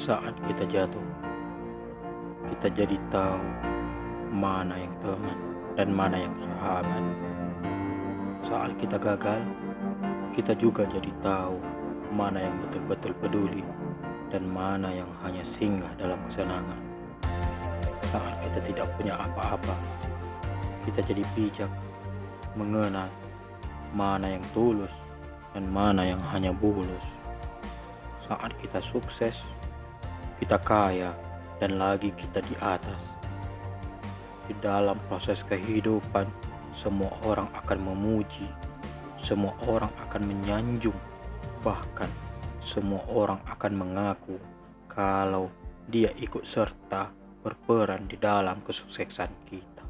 Saat kita jatuh, kita jadi tahu mana yang teman dan mana yang sahabat. Saat kita gagal, kita juga jadi tahu mana yang betul-betul peduli dan mana yang hanya singgah dalam kesenangan. Saat kita tidak punya apa-apa, kita jadi bijak mengenal mana yang tulus dan mana yang hanya bulus. Saat kita sukses, kita kaya dan lagi kita di atas. Di dalam proses kehidupan, semua orang akan memuji, semua orang akan menyanjung, bahkan semua orang akan mengaku kalau dia ikut serta berperan di dalam kesuksesan kita.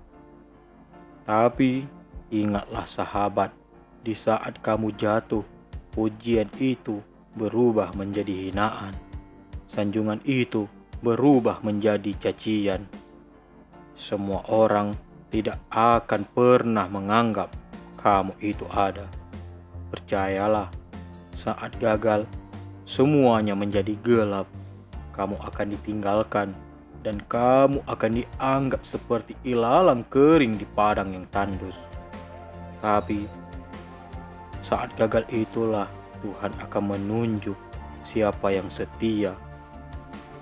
Tapi ingatlah sahabat, di saat kamu jatuh, pujian itu berubah menjadi hinaan. Sanjungan itu berubah menjadi cacian. Semua orang tidak akan pernah menganggap kamu itu ada. Percayalah, saat gagal, semuanya menjadi gelap. Kamu akan ditinggalkan dan kamu akan dianggap seperti ilalang kering di padang yang tandus. Tapi saat gagal itulah Tuhan akan menunjuk siapa yang setia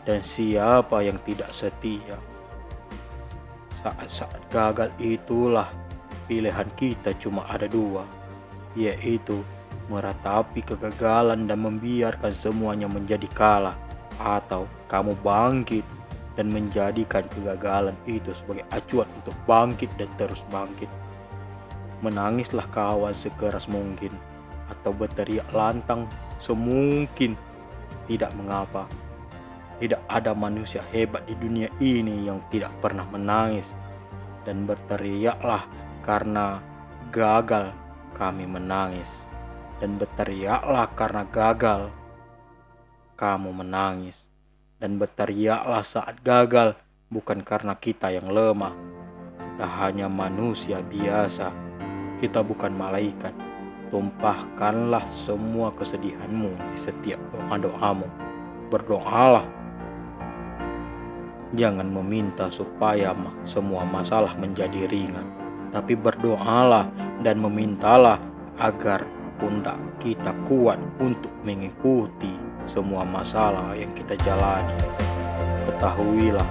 dan siapa yang tidak setia. Saat-saat gagal itulah pilihan kita cuma ada dua, yaitu meratapi kegagalan dan membiarkan semuanya menjadi kalah, atau kamu bangkit dan menjadikan kegagalan itu sebagai acuan untuk bangkit dan terus bangkit. Menangislah kawan sekeras mungkin, atau berteriak lantang semungkin. Tidak mengapa. Tidak ada manusia hebat di dunia ini yang tidak pernah menangis. Dan berteriaklah karena gagal kami menangis. Dan berteriaklah karena gagal kamu menangis. Dan berteriaklah saat gagal, bukan karena kita yang lemah. Kita hanya manusia biasa. Kita bukan malaikat. Tumpahkanlah semua kesedihanmu di setiap doa-doamu. Berdoalah. Jangan meminta supaya semua masalah menjadi ringan, tapi berdoalah dan memintalah agar pundak kita kuat untuk mengikuti semua masalah yang kita jalani. Ketahuilah,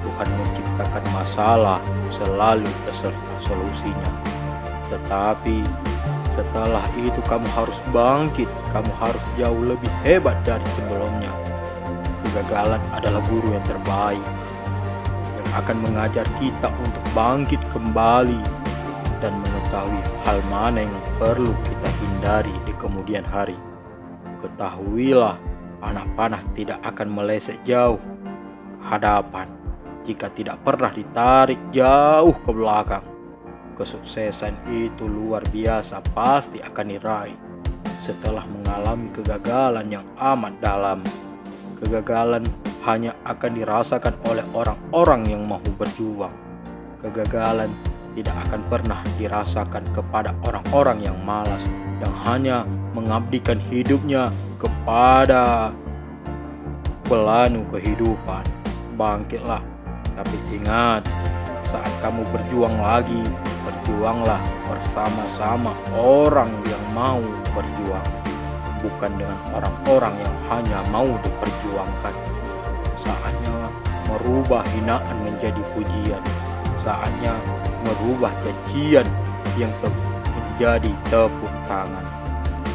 Tuhan menciptakan masalah selalu beserta solusinya. Tetapi setelah itu kamu harus bangkit, kamu harus jauh lebih hebat dari sebelumnya. Kegagalan adalah guru yang terbaik yang akan mengajar kita untuk bangkit kembali dan mengetahui hal mana yang perlu kita hindari di kemudian hari. Ketahuilah, anak panah tidak akan meleset jauh ke hadapan jika tidak pernah ditarik jauh ke belakang. Kesuksesan itu luar biasa pasti akan diraih setelah mengalami kegagalan yang amat dalam. Kegagalan hanya akan dirasakan oleh orang-orang yang mau berjuang. Kegagalan tidak akan pernah dirasakan kepada orang-orang yang malas, yang hanya mengabdikan hidupnya kepada pelanu kehidupan. Bangkitlah, tapi ingat, saat kamu berjuang lagi, berjuanglah bersama-sama orang yang mau berjuang, bukan dengan orang-orang yang hanya mau diperjuangkan. Saatnya merubah hinaan menjadi pujian. Saatnya merubah cacian yang menjadi tepuk tangan.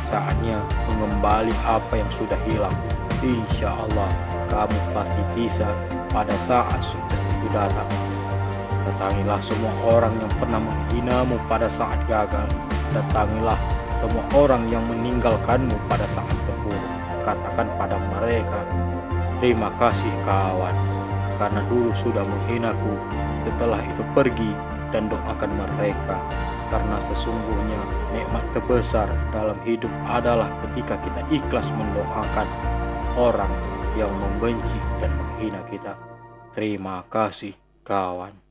Saatnya mengembali apa yang sudah hilang. Insya Allah kamu pasti bisa pada saat sukses itu datang. Datangilah semua orang yang pernah menghinamu pada saat gagal. Datangilah semua orang yang meninggalkanmu pada saat terpuruk. Katakan pada mereka, terima kasih kawan, karena dulu sudah menghinaku. Setelah itu pergi dan doakan mereka, karena sesungguhnya nikmat terbesar dalam hidup adalah ketika kita ikhlas mendoakan orang yang membenci dan menghina kita. Terima kasih kawan.